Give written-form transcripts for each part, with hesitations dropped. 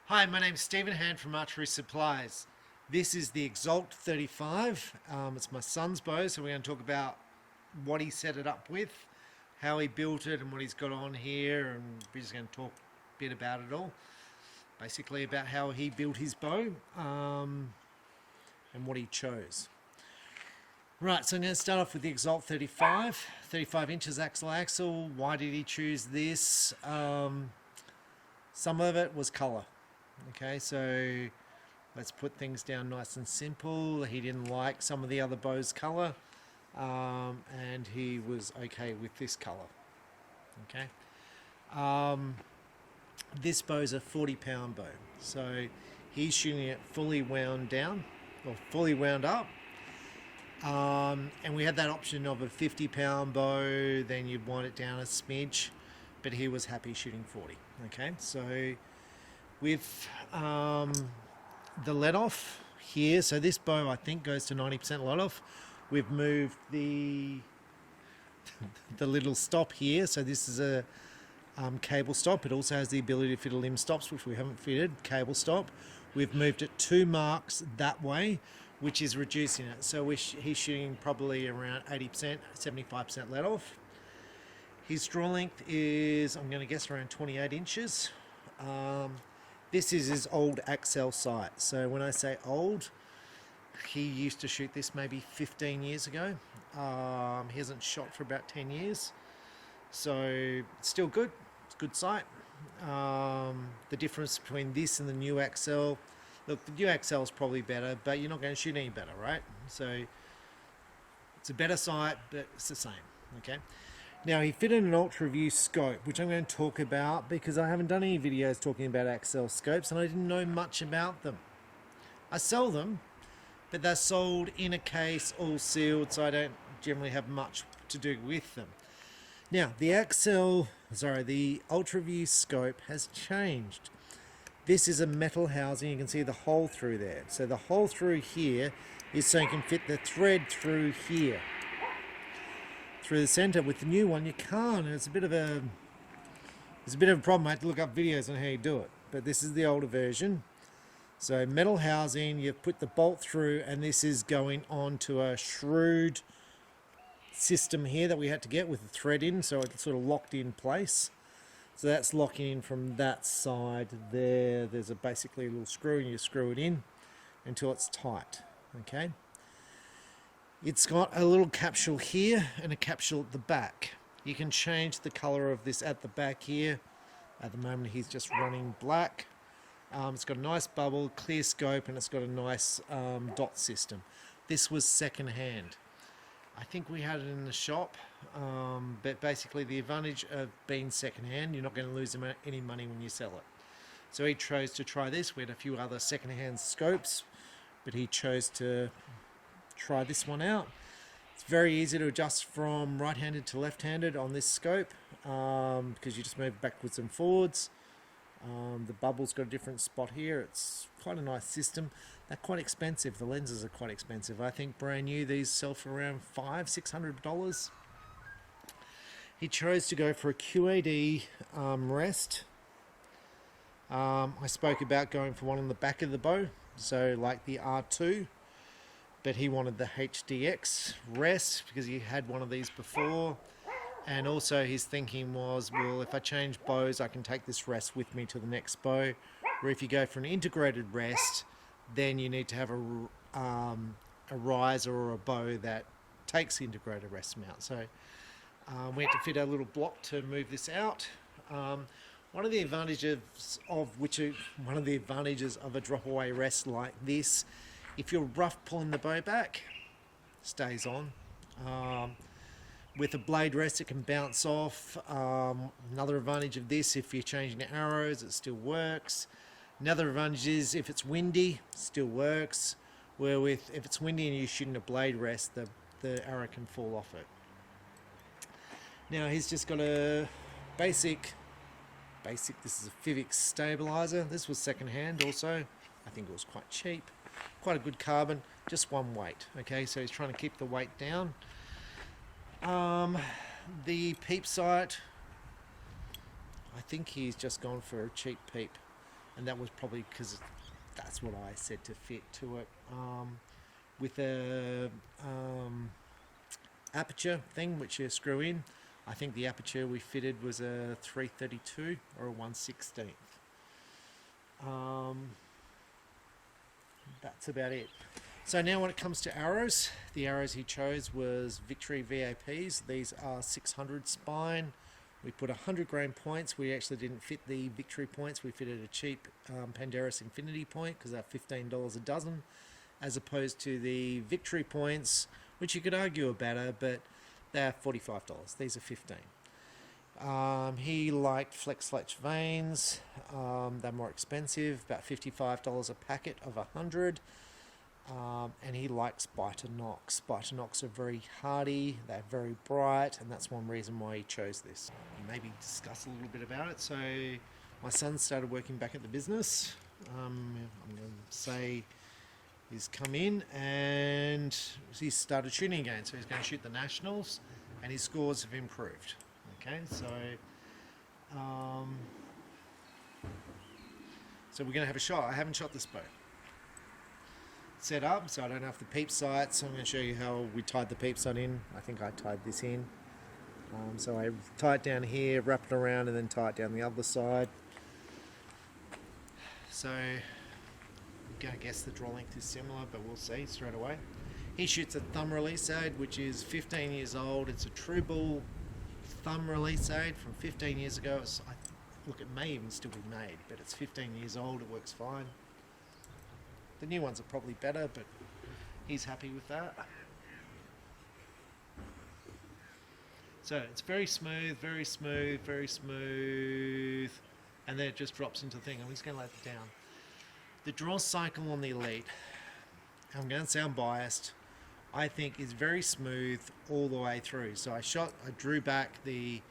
Hi, my name's Stephen Hand from Archery Supplies. This is the Exalt 35. It's my son's bow, so we're going to talk about what he set it up with, how he built it, and what he's got on here, and we're just going to talk a bit about it all. Basically about how he built his bow and what he chose. Right, so I'm going to start off with the Exalt 35, 35 inches axle. Why did he choose this? Some of it was colour. Okay, so let's put things down nice and simple. He didn't like some of the other bow's colour, and he was okay with this colour. Okay, this bow's a 40-pound bow, so he's shooting it fully wound down or fully wound up. And we had that option of a 50-pound bow, then you'd wind it down a smidge, but he was happy shooting 40. Okay, so with the let off here, so this bow I think goes to 90% let off. We've moved the little stop here, so this is a cable stop. It also has the ability to fit a limb stops, which we haven't fitted. Cable stop. We've moved it 2 marks that way, which is reducing it. So he's shooting probably around 80%, 75% let off. His draw length is, I'm going to guess, around 28 inches. This is his old Axel sight. So when I say old, he used to shoot this maybe 15 years ago. He hasn't shot for about 10 years. So it's still good. It's a good sight. The difference between this and the new Axel, look, the new Axel is probably better, but you're not going to shoot any better, right? So it's a better sight, but it's the same. Okay. Now he fitted an ultra view scope, which I'm going to talk about because I haven't done any videos talking about Axel scopes and I didn't know much about them. I sell them, but they're sold in a case, all sealed, so I don't generally have much to do with them. Now the ultra view scope has changed. This is a metal housing. You can see the hole through there. So the hole through here is so you can fit the thread through here, through the center. With the new one you can't, and it's a bit of a problem. I had to look up videos on how you do it, but this is the older version. So metal housing, you've put the bolt through, and this is going on to a shrewd system here that we had to get with the thread in, so it's sort of locked in place. So that's locking in from that side there. There's basically a little screw, and you screw it in until it's tight. Okay. It's got a little capsule here and a capsule at the back. You can change the color of this at the back here. At the moment he's just running black. It's got a nice bubble, clear scope, and it's got a nice dot system. This was second hand. I think we had it in the shop, but basically the advantage of being second hand, you're not going to lose any money when you sell it. So he chose to try this. We had a few other second hand scopes, but he chose to try this one out. It's very easy to adjust from right-handed to left-handed on this scope because you just move backwards and forwards. The bubble's got a different spot here. It's quite a nice system. They're quite expensive. The lenses are quite expensive. I think brand new these sell for around $500-600. He chose to go for a QAD rest. I spoke about going for one on the back of the bow, so like the R2. But he wanted the HDX rest because he had one of these before. And also his thinking was, well, if I change bows, I can take this rest with me to the next bow. Or if you go for an integrated rest, then you need to have a riser or a bow that takes the integrated rest mount. So we had to fit a little block to move this out. One of the advantages of a drop away rest like this, if you're rough pulling the bow back, stays on. With a blade rest it can bounce off. Another advantage of this, if you're changing the arrows, it still works. Another advantage is if it's windy, it still works. Where if it's windy and you're shooting a blade rest, the arrow can fall off it. Now he's just got a basic, this is a Fivix stabilizer. This was second hand also. I think it was quite cheap. Quite a good carbon, just one weight. Okay, so he's trying to keep the weight down. The peep sight, I think he's just gone for a cheap peep. and that was probably because that's what I said to fit to it. With a aperture thing which you screw in, I think the aperture we fitted was a 332 or a 1/16. That's about it. So now when it comes to arrows, the arrows he chose was Victory VAPs. These are 600 spine. We put 100 grain points. We actually didn't fit the Victory points. We fitted a cheap Pandarus Infinity point because they're $15 a dozen, as opposed to the Victory points, which you could argue are better, but they're $45. These are $15. He liked fletch vanes. They're more expensive, about $55 a packet of 100. And he likes Biter Nox. Biter Nox are very hardy, they're very bright, and that's one reason why he chose this. Maybe discuss a little bit about it. So my son started working back at the business. I'm going to say he's come in and he started shooting again. So he's going to shoot the Nationals, and his scores have improved. Okay, so we're going to have a shot. I haven't shot this bow set up, so I don't have the peep sights. I'm going to show you how we tied the peep sight in. I think I tied this in. So I tie it down here, wrap it around, and then tie it down the other side. So I'm going to guess the draw length is similar, but we'll see straight away. He shoots a thumb release aid, which is 15 years old. It's a true bull thumb release aid from 15 years ago. Look, it may even still be made, but it's 15 years old. It works fine. The new ones are probably better, but he's happy with that. So it's very smooth, very smooth, very smooth, and then it just drops into the thing. I'm just going to let it down. The draw cycle on the Elite, I'm going to sound biased, I think is very smooth all the way through. So I drew back the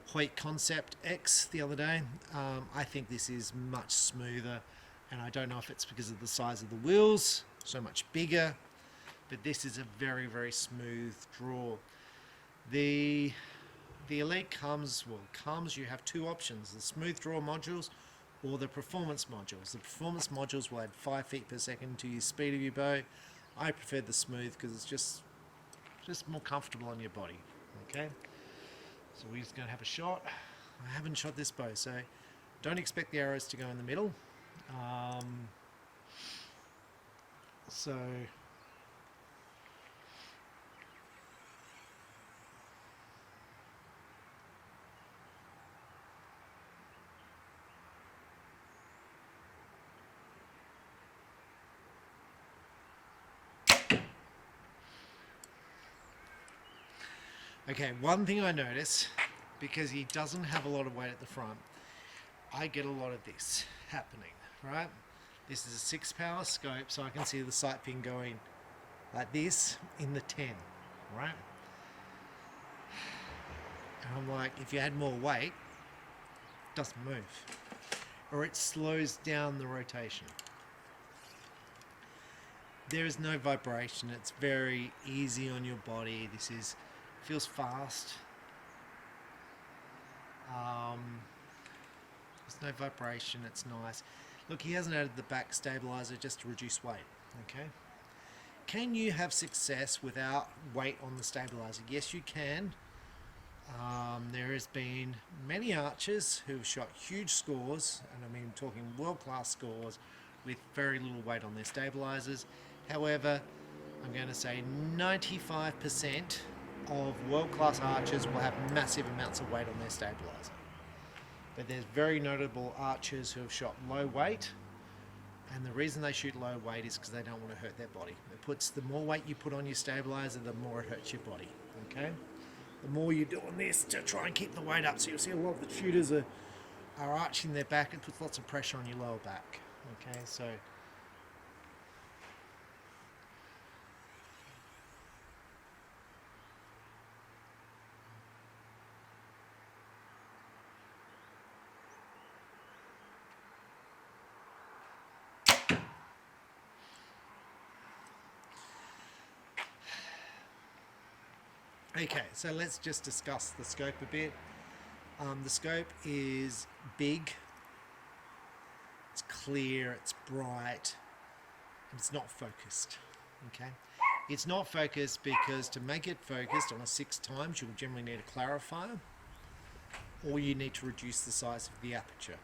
Hoyt Concept X the other day. I think this is much smoother, and I don't know if it's because of the size of the wheels, so much bigger, but this is a very, very smooth draw. The Elite comes, you have two options, the smooth draw modules or the performance modules. The performance modules will add 5 feet per second to your speed of your bow. I prefer the smooth because it's just more comfortable on your body. Okay, so we're just going to have a shot. I haven't shot this bow, so don't expect the arrows to go in the middle. Okay, one thing I notice, because he doesn't have a lot of weight at the front, I get a lot of this happening, right? This is a 6 power scope, so I can see the sight pin going like this in the 10, right? And I'm like, if you add more weight, it doesn't move, or it slows down the rotation. There is no vibration. It's very easy on your body. Feels fast. There's no vibration. It's nice. Look, he hasn't added the back stabilizer just to reduce weight. Okay. Can you have success without weight on the stabilizer? Yes, you can. There has been many archers who have shot huge scores, and I mean talking world-class scores, with very little weight on their stabilizers. However, I'm going to say 95% of world-class archers will have massive amounts of weight on their stabilizer. But there's very notable archers who have shot low weight, and the reason they shoot low weight is because they don't want to hurt their body. The more weight you put on your stabilizer, the more it hurts your body. Okay? The more you're doing this to try and keep the weight up. So you'll see a lot of the shooters are arching their back. It puts lots of pressure on your lower back. Okay, so okay, so let's just discuss the scope a bit. The scope is big. It's clear, it's bright, and it's not focused. Okay, it's not focused because to make it focused on a 6 times, you'll generally need a clarifier, or you need to reduce the size of the aperture.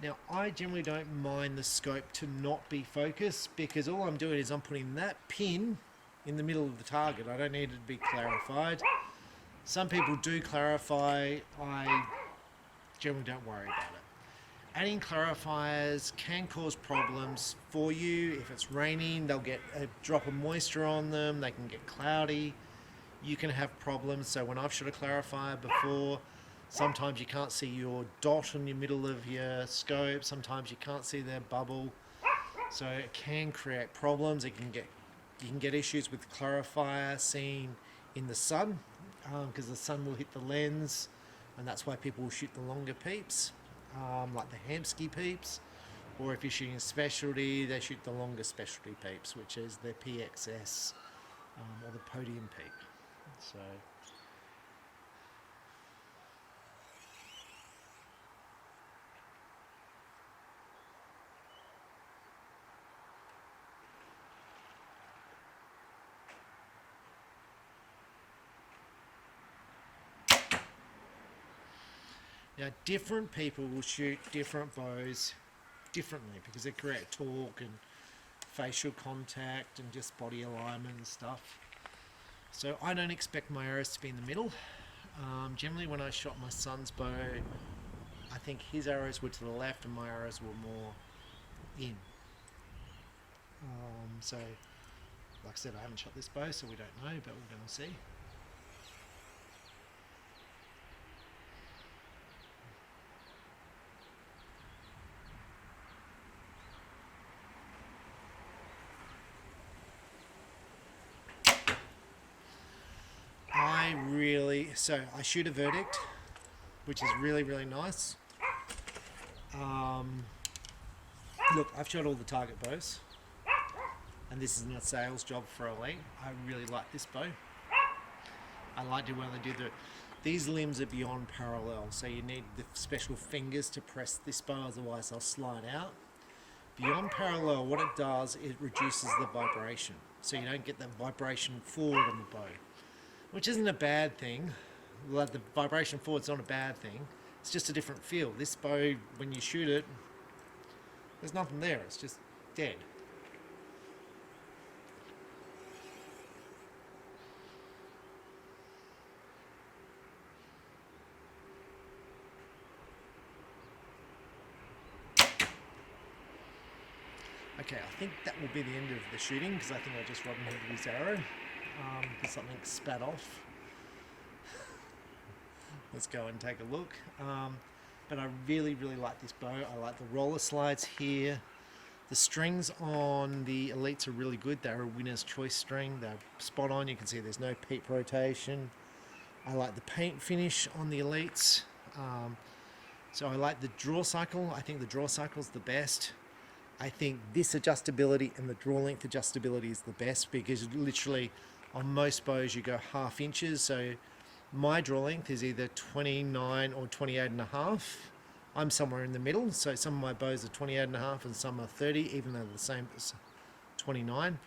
Now, I generally don't mind the scope to not be focused because all I'm doing is I'm putting that pin in the middle of the target. I don't need it to be clarified. Some people do clarify. I generally don't worry about it. Adding clarifiers can cause problems for you. If it's raining, they'll get a drop of moisture on them. They can get cloudy. You can have problems. So when I've shot a clarifier before, sometimes you can't see your dot in the middle of your scope. Sometimes you can't see their bubble. So it can create problems. You can get issues with clarifier seen in the sun because the sun will hit the lens, and that's why people will shoot the longer peeps, like the Hamsky peeps. Or if you're shooting specialty, they shoot the longer specialty peeps, which is the PXS or the podium peep. So. Now, different people will shoot different bows differently because they create torque and facial contact and just body alignment and stuff. So I don't expect my arrows to be in the middle. Generally when I shot my son's bow, I think his arrows were to the left and my arrows were more in. So like I said, I haven't shot this bow, so we don't know, but we're going to see. So I shoot a verdict, which is really, really nice. Look, I've shot all the target bows, and this isn't a sales job for Elite. I really like this bow. I liked it when they did these limbs are beyond parallel, so you need the special fingers to press this bow, otherwise they'll slide out. Beyond parallel, what it does, it reduces the vibration, so you don't get that vibration forward on the bow, which isn't a bad thing. Like the vibration forward's not a bad thing. It's just a different feel. This bow, when you shoot it, there's nothing there. It's just dead. Okay, I think that will be the end of the shooting because I think I just robbed him with his arrow because something spat off. Let's go and take a look. But I really, really like this bow. I like the roller slides here. The strings on the Elites are really good. They're a winner's choice string. They're spot on. You can see there's no peep rotation. I like the paint finish on the Elites. So I like the draw cycle. I think the draw cycle is the best. I think this adjustability and the draw length adjustability is the best because literally on most bows you go 1/2 inches. So my draw length is either 29 or 28.5. I'm somewhere in the middle, so some of my bows are 28.5 and some are 30, even though they're the same as 29.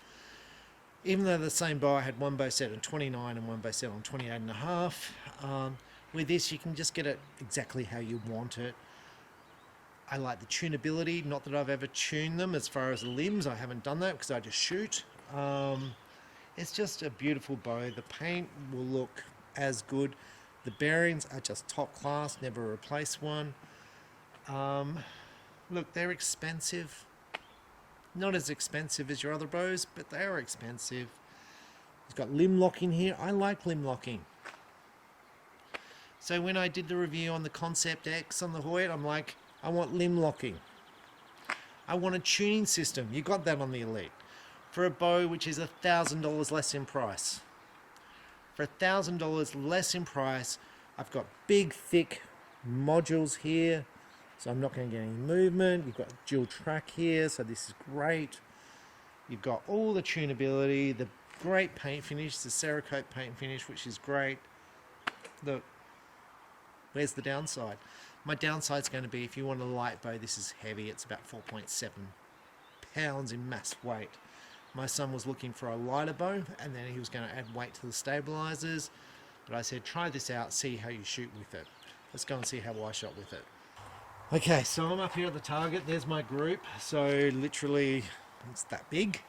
Even though the same bow, I had one bow set on 29 and one bow set on 28.5. With this, you can just get it exactly how you want it. I like the tunability, not that I've ever tuned them as far as the limbs. I haven't done that because I just shoot. It's just a beautiful bow. The paint will look as good. The bearings are just top class, never replace one. Look, they're expensive. Not as expensive as your other bows, but they are expensive. It's got limb locking here. I like limb locking. So when I did the review on the Concept X on the Hoyt, I'm like, I want limb locking. I want a tuning system. You got that on the Elite. For a bow which is $1,000 less in price. For $1,000 less in price, I've got big, thick modules here, so I'm not going to get any movement. You've got dual track here, so this is great. You've got all the tunability, the great paint finish, the Cerakote paint finish, which is great. Look, where's the downside? My downside's going to be, if you want a light bow, this is heavy. It's about 4.7 pounds in mass weight. My son was looking for a lighter bow, and then he was going to add weight to the stabilizers. But I said, try this out, see how you shoot with it. Let's go and see how I shot with it. Okay, so I'm up here at the target. There's my group. So literally, it's that big.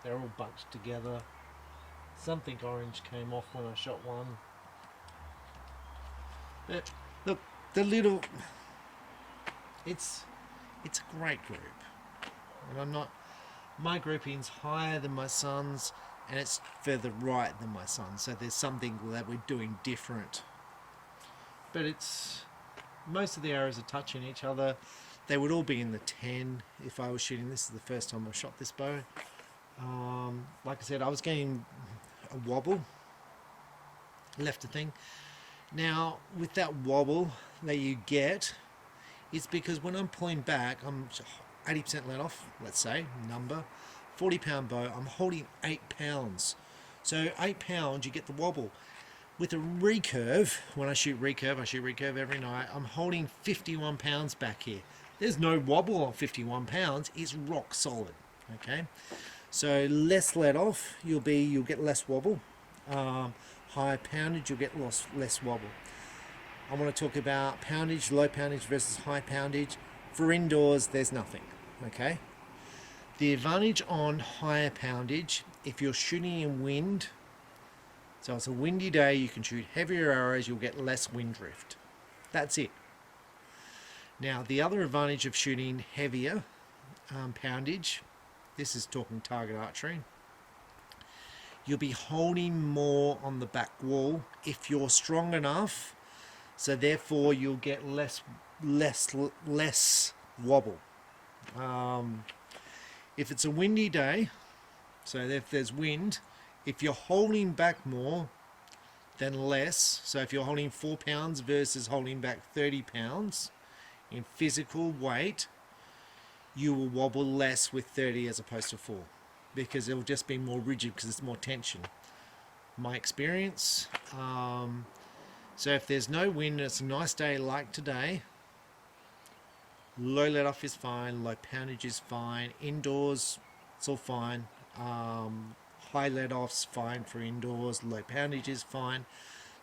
They're all bunched together. Something orange came off when I shot one. But look, it's a great group. And my grouping's higher than my son's, and it's further right than my son's. So there's something that we're doing different. But most of the arrows are touching each other. They would all be in the 10 if I was shooting. This is the first time I've shot this bow. Like I said, I was getting a wobble, left a thing. Now, with that wobble that you get, it's because when I'm pulling back, I'm 80% let off, let's say, number, 40-pound bow, I'm holding 8 pounds. So 8 pounds, you get the wobble. With a recurve, when I shoot recurve every night, I'm holding 51 pounds back here. There's no wobble on 51 pounds, it's rock solid, okay? So less let off, you'll get less wobble. Higher poundage, you'll get less wobble. I want to talk about poundage, low poundage versus high poundage. For indoors, there's nothing, okay? The advantage on higher poundage, if you're shooting in wind, so it's a windy day, you can shoot heavier arrows, you'll get less wind drift. That's it. Now, the other advantage of shooting heavier poundage, this is talking target archery, you'll be holding more on the back wall if you're strong enough, so therefore you'll get less wobble. If it's a windy day, so if there's wind, if you're holding back more than less, so if you're holding 4 pounds versus holding back 30 pounds in physical weight, you will wobble less with 30 as opposed to 4, because it'll just be more rigid because there's more tension. My experience. So if there's no wind and it's a nice day like today, low let off is fine, low poundage is fine, indoors it's all fine. High let off's fine for indoors, low poundage is fine.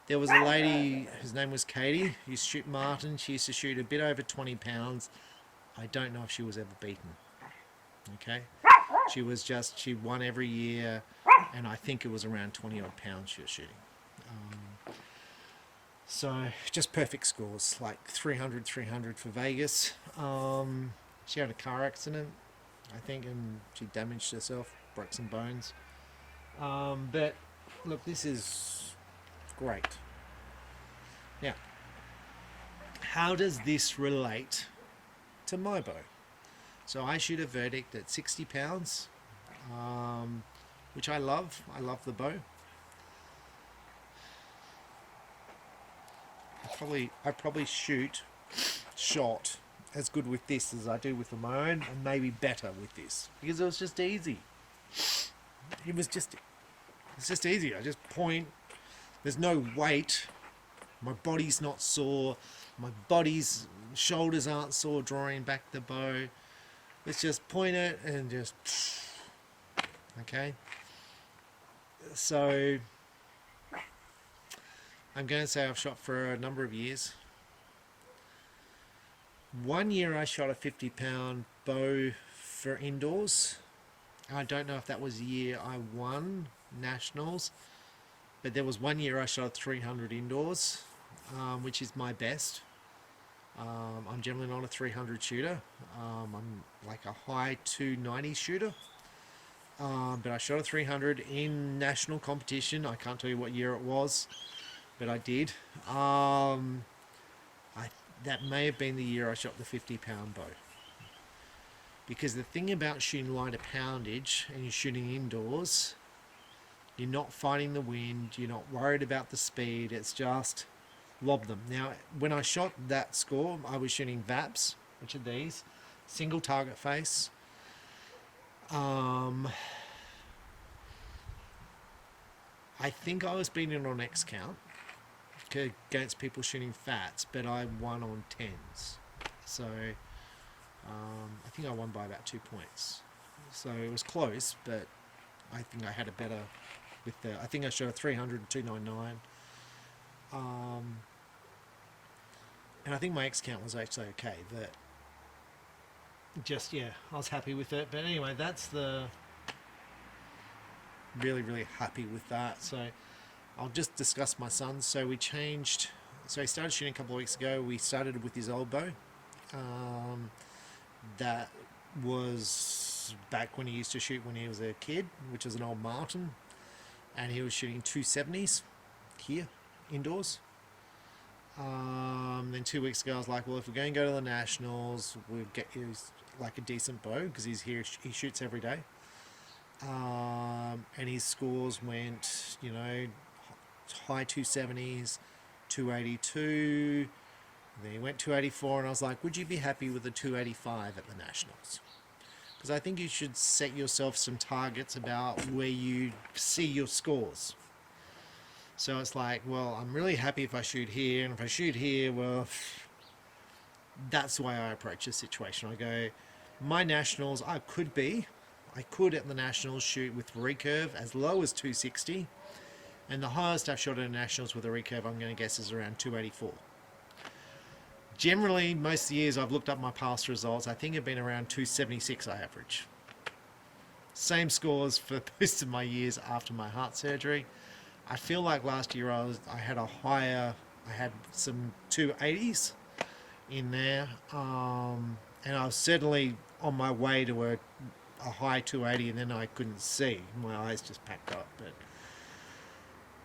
There was a lady, whose name was Katie, who used to shoot marten. She used to shoot a bit over 20 pounds. I don't know if she was ever beaten. Okay? She won every year, and I think it was around 20 odd pounds she was shooting. So just perfect scores, like 300 for Vegas. She had a car accident, I think, and she damaged herself, broke some bones. But look, this is great. Now, how does this relate to my bow? So I shoot a Verdict at 60 pounds, which I love. I love the bow. I probably shot as good with this as I do with my own, and maybe better with this, because it was just easy. It's just easy. I just point. There's no weight. My body's not sore. My body's shoulders aren't sore drawing back the bow. Let's just point it and just, okay. So I'm going to say I've shot for a number of years. One year I shot a 50-pound bow for indoors. I don't know if that was the year I won nationals, but there was one year I shot 300 indoors, which is my best. I'm generally not a 300 shooter. I'm like a high 290 shooter. But I shot a 300 in national competition. I can't tell you what year it was, but I did. That may have been the year I shot the 50-pound bow. Because the thing about shooting lighter poundage and you're shooting indoors, you're not fighting the wind, you're not worried about the speed, it's just lob them. Now, when I shot that score, I was shooting VAPs, which are these, single target face. I think I was beating on X count. against people shooting flats, but I won on 10s. So I think I won by about 2 points. So it was close, but I think I had a better with the. I think I shot a 300 and 299. And I think my X count was actually okay. That just, yeah, I was happy with it. But anyway, that's the really happy with that. So I'll just discuss my son. So we changed. So he started shooting a couple of weeks ago. We started with his old bow. That was back when he used to shoot when he was a kid, which was an old Martin, and he was shooting 270s here indoors. Then 2 weeks ago I was like, well, if we're going to go to the Nationals, we'll get you like a decent bow, because he's here, he shoots every day. And his scores went, you know, high 270s, 282, then he went 284, and I was like, would you be happy with a 285 at the Nationals? Because I think you should set yourself some targets about where you see your scores. So it's like, well, I'm really happy if I shoot here, and if I shoot here, well, that's the way I approach the situation. I go, my Nationals, I could at the Nationals shoot with recurve as low as 260, and the highest I've shot at the Nationals with a recurve, I'm going to guess, is around 284. Generally, most of the years I've looked up my past results, I think have been around 276 I average. Same scores for most of my years after my heart surgery. I feel like last year I had some 280s in there, and I was certainly on my way to a high 280, and then I couldn't see. My eyes just packed up. But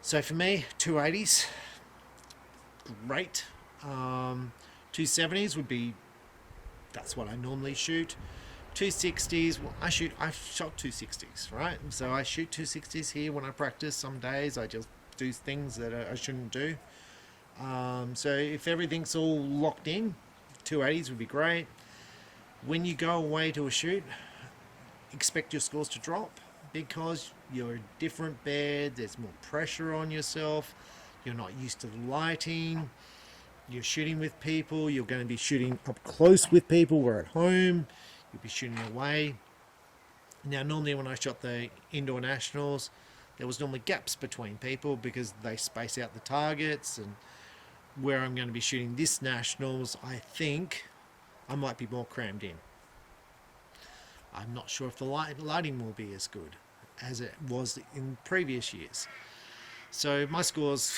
so for me, 280s, great. 270s would be, that's what I normally shoot. 260s, well, I shot 260s, right? So I shoot 260s here when I practice. Some days I just do things that I shouldn't do. So if everything's all locked in, 280s would be great. When you go away to a shoot, expect your scores to drop, because you're a different bed, there's more pressure on yourself, you're not used to the lighting, you're shooting with people, you're going to be shooting up close with people, we're at home, you'll be shooting away. Now normally when I shot the indoor Nationals, there was normally gaps between people because they space out the targets, and where I'm going to be shooting this Nationals, I think I might be more crammed in. I'm not sure if the lighting will be as good as it was in previous years. So my scores,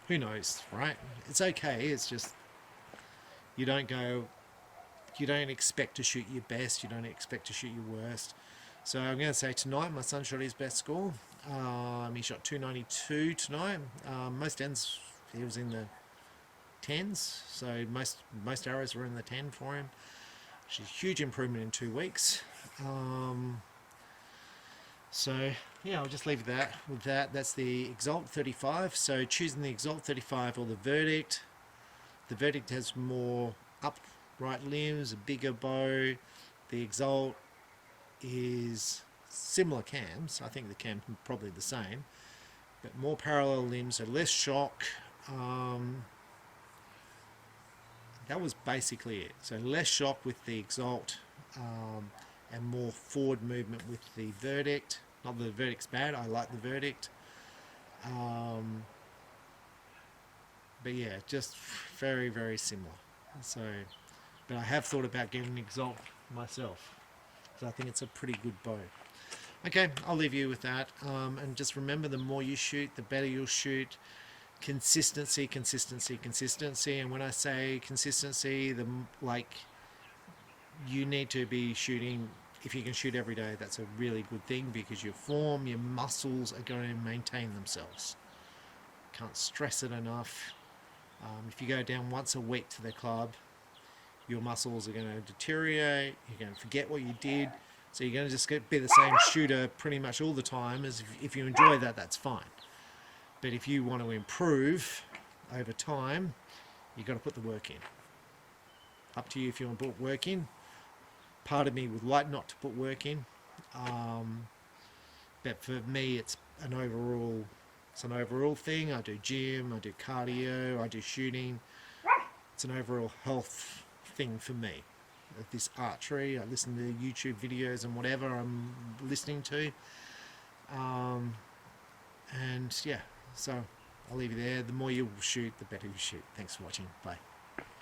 who knows, right? It's okay. It's just you don't expect to shoot your best. You don't expect to shoot your worst. So I'm going to say tonight my son shot his best score. He shot 292 tonight. Most ends he was in the 10s. So most arrows were in the 10 for him. Which is a huge improvement in 2 weeks. So yeah, I'll just leave it with that. That's the Exalt 35. So choosing the Exalt 35 or the Verdict. The Verdict has more upright limbs, a bigger bow. The Exalt is similar cams. I think the cams are probably the same, but more parallel limbs, so less shock. That was basically it. So less shock with the Exalt, and more forward movement with the Verdict. Not that the Verdict's bad, I like the Verdict. But yeah, just very similar. So, but I have thought about getting an Exalt myself, because I think it's a pretty good bow. Okay, I'll leave you with that. And just remember, the more you shoot, the better you'll shoot. Consistency. And when I say consistency, you need to be shooting. If you can shoot every day, that's a really good thing, because your form, your muscles are going to maintain themselves. Can't stress it enough. If you go down once a week to the club, your muscles are going to deteriorate, you're going to forget what you did, so you're going to just be the same shooter pretty much all the time. As if you enjoy that, that's fine. But if you want to improve over time, you've got to put the work in. Up to you if you want to put work in. Part of me would like not to put work in, but for me it's an overall It's an overall thing. I do gym, I do cardio, I do shooting. It's an overall health thing for me. This archery, I listen to YouTube videos and whatever I'm listening to. And yeah, so I'll leave you there. The more you shoot, the better you shoot. Thanks for watching. Bye.